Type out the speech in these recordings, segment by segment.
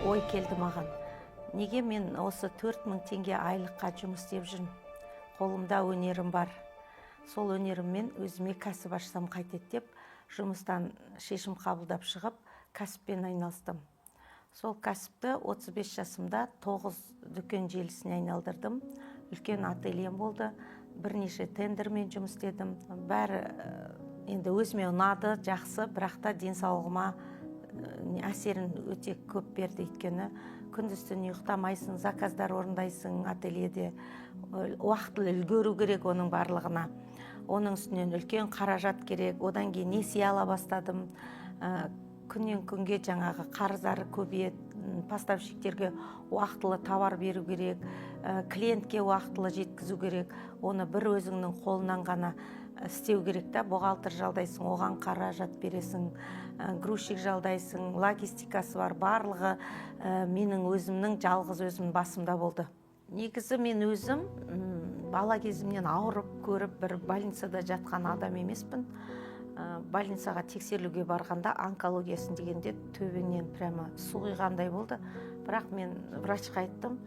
ой келді маған. Неге мен осы 4000 теңге айлыққа жұмыс істеп жүрмін? Қолымда өнерім бар. Сол өнеріммен өзіме кәсіп ашсам қайтеді деп, жұмыстан шешім қабылдап шығып, кәсіппен айналыстым. Сол кәсіпті 35 жасымда 9 дүкен желісіне айналдырдым. Үлкен ательем болды. Бірнеше тендермен жұмыс істедім. Бәрі енді өзіме ұнады, жақсы, бірақ та денсаулығыма әсерін өте көп берді. Өйткені күндіз-түн ұйықтамайсың, заказдар орындайсың ательеде. Уақытылы үлгеру керек оның барлығына. Оның үстінен үлкен қаражат керек. Одан кейін несие ала бастадым. Күннен күнге жаңағы қарыздары көбейеді. Поставщиктерге уақытылы товар беру керек, клиентке уақытылы жеткізу керек. Оны бір өзіңнің қолынан ғана істеу керек та. Бухгалтер жалдайсың, оған қаражат бересің, грузчик жалдайсың, логистикасы бар. Барлығы менің өзімнің жалғыз өзім басымда болды. Негізі мен өзім бала кезімнен ауырып көріп бір больницада жатқан адам емеспін. Больницаға тексерілуге барғанда онкологиясын дегенде төбеңнен прямо су құйғандай болды. Бірақ мен врачқа айттым,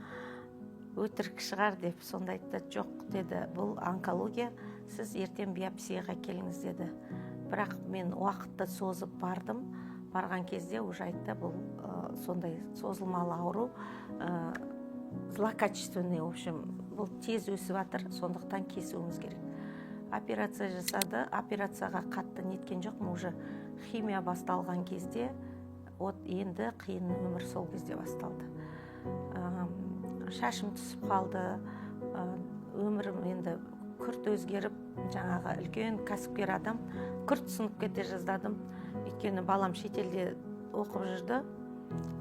өтірік шығар деп. Сонда айтты, жоқ деді, бұл онкология, сіз ертең биопсияға келіңіз деді. Бірақ мен уақытты созып бардым. Барған кезде уже айтты, бұл сондай созылмалы ауру, злокачественный, в общем, бұл тез өсіп жатыр, сондықтан кесуіміз керек. Операция жасады, операцияға қатты неткен жоқ, уже химия басталған кезде, енді қиын өмір сол кезде басталды. Шашым түсіп қалды, өмірім енді күрт өзгеріп, жаңағы үлкен кәсіпкер адам, күрт түсініп кете жаздадым. Өйткені балам шетелде оқып жүрді,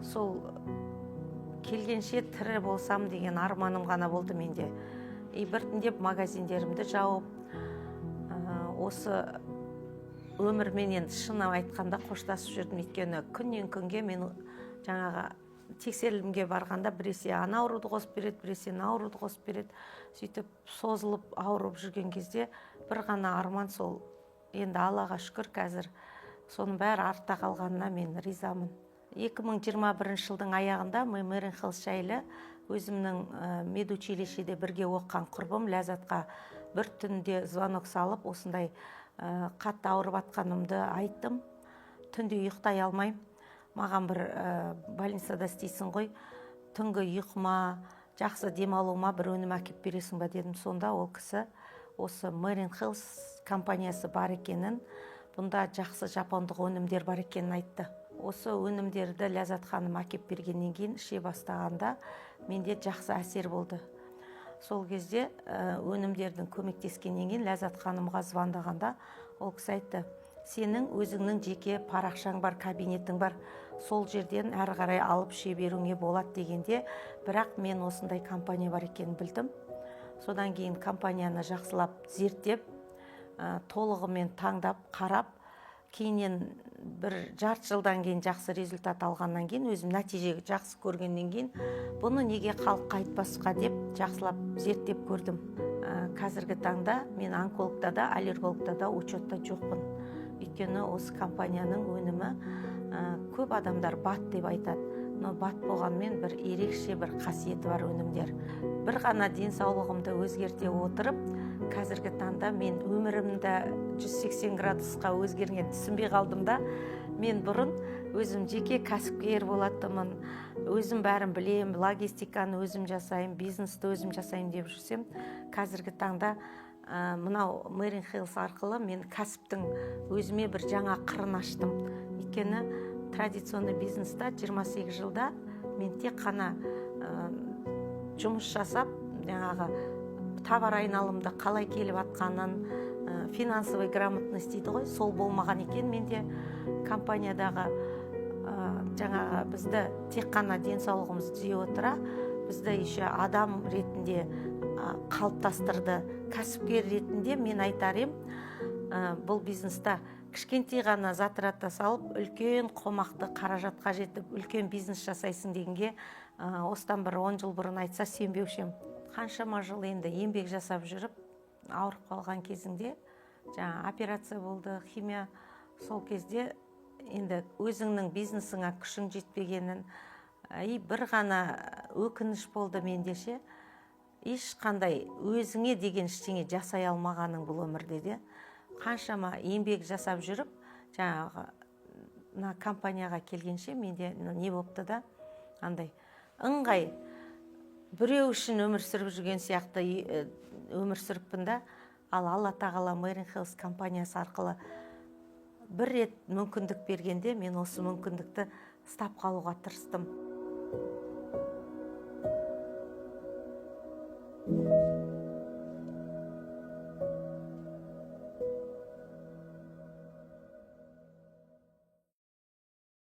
сол келгенше тірі болсам деген арманым ғана болды менде. Біртіндеп магазиндерімді жауып, осы өмірменен шынын айтқанда қоштасып жүрдім. Өйткені күннен күнге мен жаңағы тексерілімге барғанда біресе ана ауруды қосып береді, біресе ауруды қосып береді. Сөйтіп созылып ауырып жүрген кезде бір ғана арман сол. Енді Аллаға шүкір, қазір соның бәрі артта қалғанына мен ризамын. 2021 жылдың аяғында Мэрин Хелс жайлы өзімнің медучилищеде бірге оқыған құрбым Ләззатқа бір түнде звонок салып, осындай қатты ауырып атқанымды айттым. Түнде ұйықтай алмайым. Маған бір больницада істейсің ғой, түнгі ұйқыма, жақсы демалуыма бір өнім әкеп бересің ба дедім. Сонда ол кісі осы Мэрин Хелс компаниясы бар екенін, бұнда жақсы жапондық өнімдер бар екенін айтты. Осы өнімдерді Ләззат ханым әкеп бергеннен кейін іше бастағанда менде жақсы әсер болды. Сол кезде өнімдердің көмектескеннен кейін Ләззат ханымға звондағанда ол кісі айтты, сенің өзіңнің жеке парақшаң бар, кабинетің бар, сол жерден әрі қарай алып іше беруіңе болады дегенде, бірақ мен осындай компания бар екенін білдім. Содан кейін компанияны жақсылап зерттеп, толығымен таңдап, қарап, кейіннен бір жарты жылдан кейін жақсы результат алғаннан кейін, өзім нәтижеге жақсы көргеннен кейін, бұны неге халыққа айтпасқа деп жақсылап зерттеп көрдім. Қазіргі таңда мен онкологта да, аллергологта да учетта жоқпын. Өйткені осы компанияның өнімі көп адамдар бат деп айтады. Но бат болғанмен бір ерекше бір қасиеті бар өнімдер. Бір ғана денсаулығымды өзгерте отырып, қазіргі таңда мен өмірімді 180 градусқа өзгерген түсінбей қалдым да, мен бұрын өзім жеке кәсіпкер болатынмын, өзім бәрін білем, логистиканы өзім жасайым, бизнесті өзім жасайым деп жүрсем, қазіргі таңда мынау Мэрин Хелс арқылы мен кәсіптің өзіме бір жаңа қырын аштым. Өйткені традиционный бизнеста 28 жылда мен тек қана жұмыс жасап, жаңағы товар айналымды қалай келіп атқанын, финансовый грамотность дейді ғой, сол болмаған екен менде. Компаниядағы жаңағы бізді тек қана денсаулығымызды түзей отыра, бізді еще адам ретінде қалыптастырды. Кәсіпкер ретінде мен айтарым, бұл бизнеста кішкентай ғана затрат салып, үлкен қомақты қаражатқа жетіп, үлкен бизнес жасайсың дегенге, осыдан бір 10 жыл бұрын айтса сенбеушем. Қаншама жыл енді еңбек жасап жүріп, ауырып қалған кезінде, жаңа операция болды, химия, сол кезде енді өзіңнің бизнесіңа күшің жетпегенін, И бір ғана өкініш болды менде ше, ешқандай өзіңе деген ештеңе жасай алмағаның бұл өмірде де. Қаншама еңбек жасап жүріп, жаңағы компанияға келгенше менде не бопты да, андай ыңғай біреу үшін өмір сүріп жүрген сияқты өмір сүріппін да, ал Алла тағала Мейрин Хелс компаниясы арқылы бір рет мүмкіндік бергенде мен осы мүмкіндікті ұстап қалуға тырыстым.